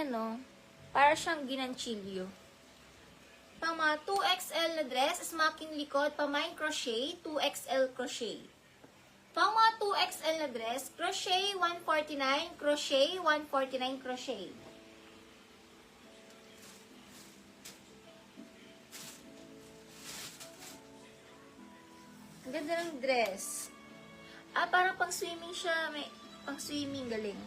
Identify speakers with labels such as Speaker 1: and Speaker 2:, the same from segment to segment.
Speaker 1: Ayan, no? Para siyang ginanchilyo. Pang mga 2XL na dress, smocking likod, pamain crochet, 2XL crochet. Pang mga 2XL na dress, crochet 149, crochet 149, crochet. Ang ganda ng dress. Parang pang swimming siya. May pang swimming, galing.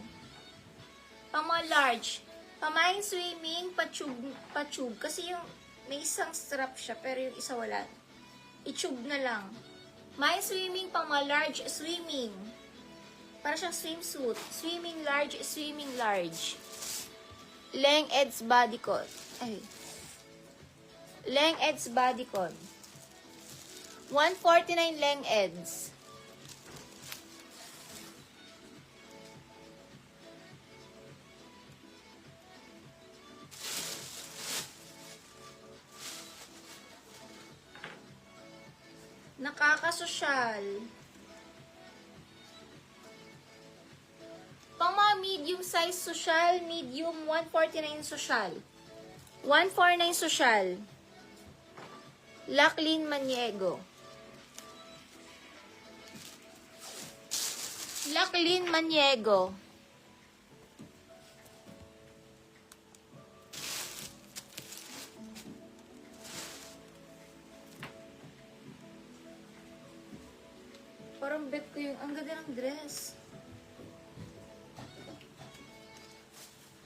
Speaker 1: Pang mga large. Pamain swimming, patube. Kasi yung may isang strap siya, pero yung isa wala. I-tube na lang. May swimming, pang mga large swimming. Para siyang swimsuit. Swimming large. Leng Eds bodycon. Leng Eds bodycon. 149 Leng Eds. Nakakasosyal. Pang mga medium size social, medium 149 social. 149 social. Laclyn Maniego. Laclyn Maniego. Parang bet ko yung, ang ganda ng dress.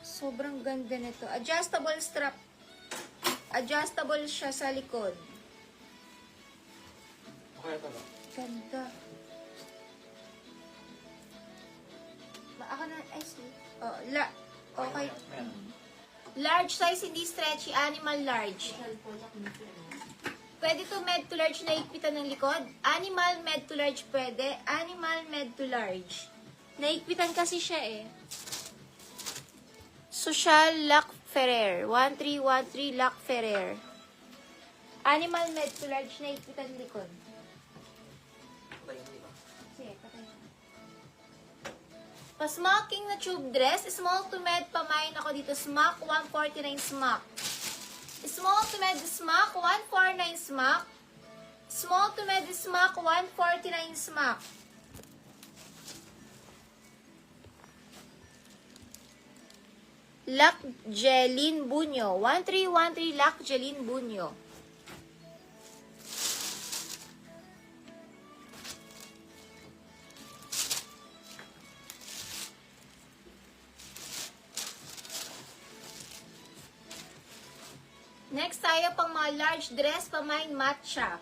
Speaker 1: Sobrang ganda nito. Adjustable strap. Adjustable siya sa likod.
Speaker 2: Okay, ito na.
Speaker 1: Ganda. Ako na, I see. Okay. Large size, hindi stretchy. Animal large. Pwede to med to large na higpitan ng likod. Animal med to large pwede. Animal med to large. Naikpitan kasi siya eh. Social Lac Ferrer. 1313 Lac Ferrer. Animal med to large na higpitan ng likod. Sige, patay na. Pa-smocking na tube dress. Small to med pamain ako dito. Smock 149 smock. Small to med smock, 149 smock. Small to med smock, 149 smock. Lac Jelin Bunyo, 1313 Lac Jelin Bunyo. Next tayo pang mga large dress, pamain matcha.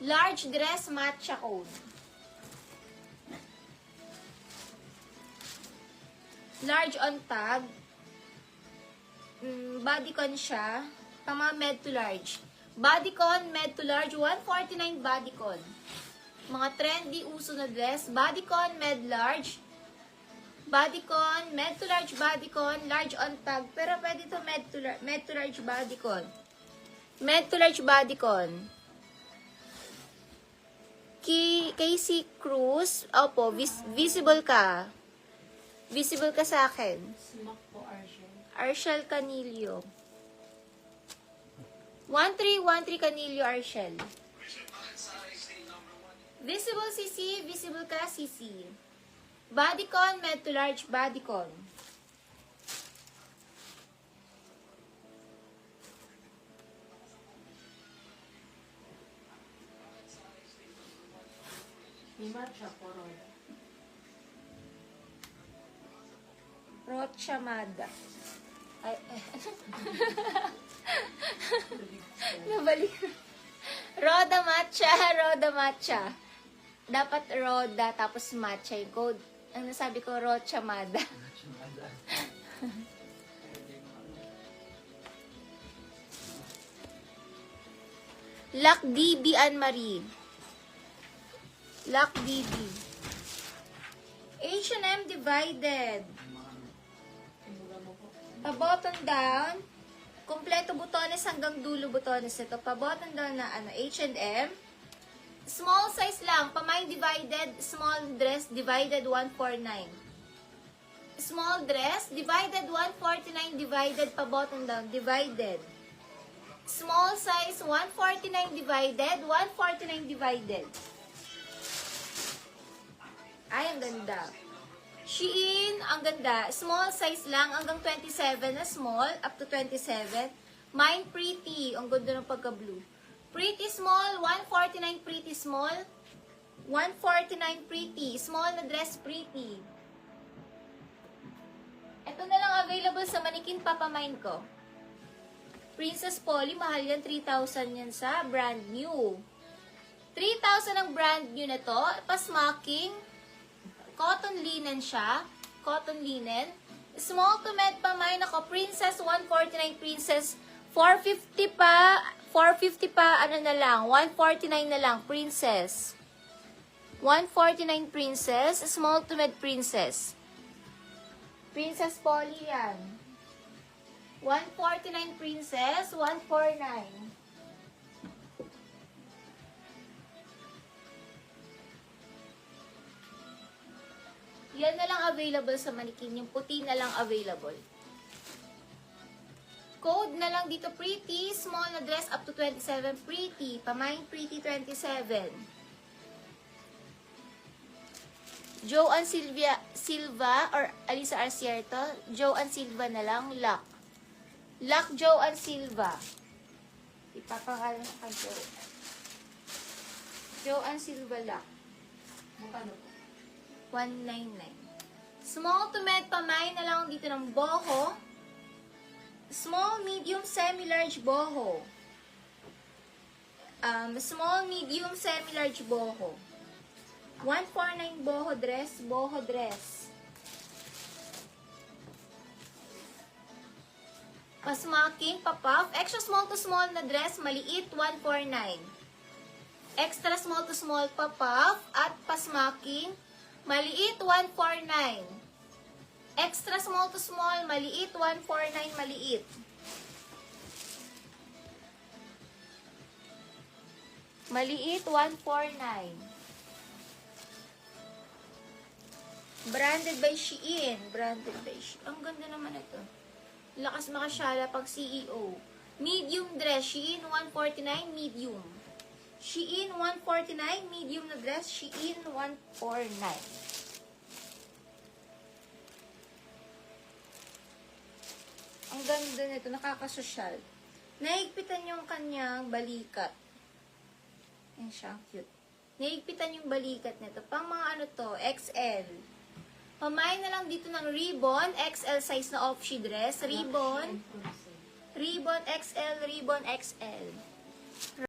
Speaker 1: Large dress matcha code. Large on tag. Bodycon siya. Pang mga med to large. Bodycon, med to large, 149 bodycon. Mga trendy uso na dress. Bodycon, med large. Bodycon, med to large bodycon, large on tag. Pero pwede ito med to large bodycon. Med to large bodycon. Casey Cruz. Opo, visible ka. Visible ka sa akin.
Speaker 3: Smock po, Arshel.
Speaker 1: Arshel Canillo. 1313 Canillo Arshel. Visible CC, visible ka CC. Bodycon, med to large bodycon.
Speaker 3: May matcha po, Roda.
Speaker 1: Rochamada. Ay, nabalik. Roda matcha. Dapat roda, tapos matcha yung code. Ang nasabi ko, Rochamada. Lac DB Anne-Marie. Lac DB. H&M divided. Pa-button down. Kompleto butones hanggang dulo butones ito. Pa-button down na H&M. Small size lang. Pamain divided. Small dress divided 149. Small dress, divided 149, divided pa bottom down, divided. Small size, 149 divided, 149 divided. Ay, ang ganda. Shein, ang ganda. Small size lang, hanggang 27 na small, up to 27. Mine pretty, ang ganda ng pagka-blue. Pretty small, 149 pretty small. 149 pretty, small na dress pretty. Ito na lang available sa Manikin Papamine ko. Princess Polly, mahal yan, 3,000 yan sa brand new. 3,000 ang brand new na to. Pasmacking. Cotton linen siya. Cotton linen. Small to med pamine ako. Princess, 149 Princess. 450 pa. 450 pa, ano na lang. 149 na lang, Princess. 149 Princess. Small to med Princess. Princess Polly yan. 149 Princess, 149. Yan na lang available sa Manikin. Yung puti na lang available. Code na lang dito, pretty. Small na dress up to 27. Pretty. Pamine pretty 27. Joanne Silva or Alisa Arcierto. Joanne Silva na lang. Lock. Lock Joanne Silva. Ipapangalan sa kay Joanne. Joanne Silva Lock.
Speaker 3: Magkano po?
Speaker 1: 199. Small to med pamay na lang dito ng boho. Small, medium, semi-large boho. Small, medium, semi-large boho. 149 boho dress, boho dress. Pasmacking, papuff. Extra small to small na dress, maliit, 149. Extra small to small papuff at pasmacking, maliit, 149. Extra small to small, maliit, 149, maliit. Maliit, 149. Branded by Shein. Branded by Shein. Ang ganda naman ito. Lakas makasyala pag CEO. Medium dress, Shein 149, medium. Shein 149, medium na dress, Shein 149. Ang ganda nito, nakakasosyal. Naigpitan yung kanyang balikat. Yan siya, cute. Naigpitan yung balikat nito. Pang mga ano to, XL. Pamain na lang dito ng ribbon, XL size na off-she dress. Ribbon, ribbon XL, ribbon XL.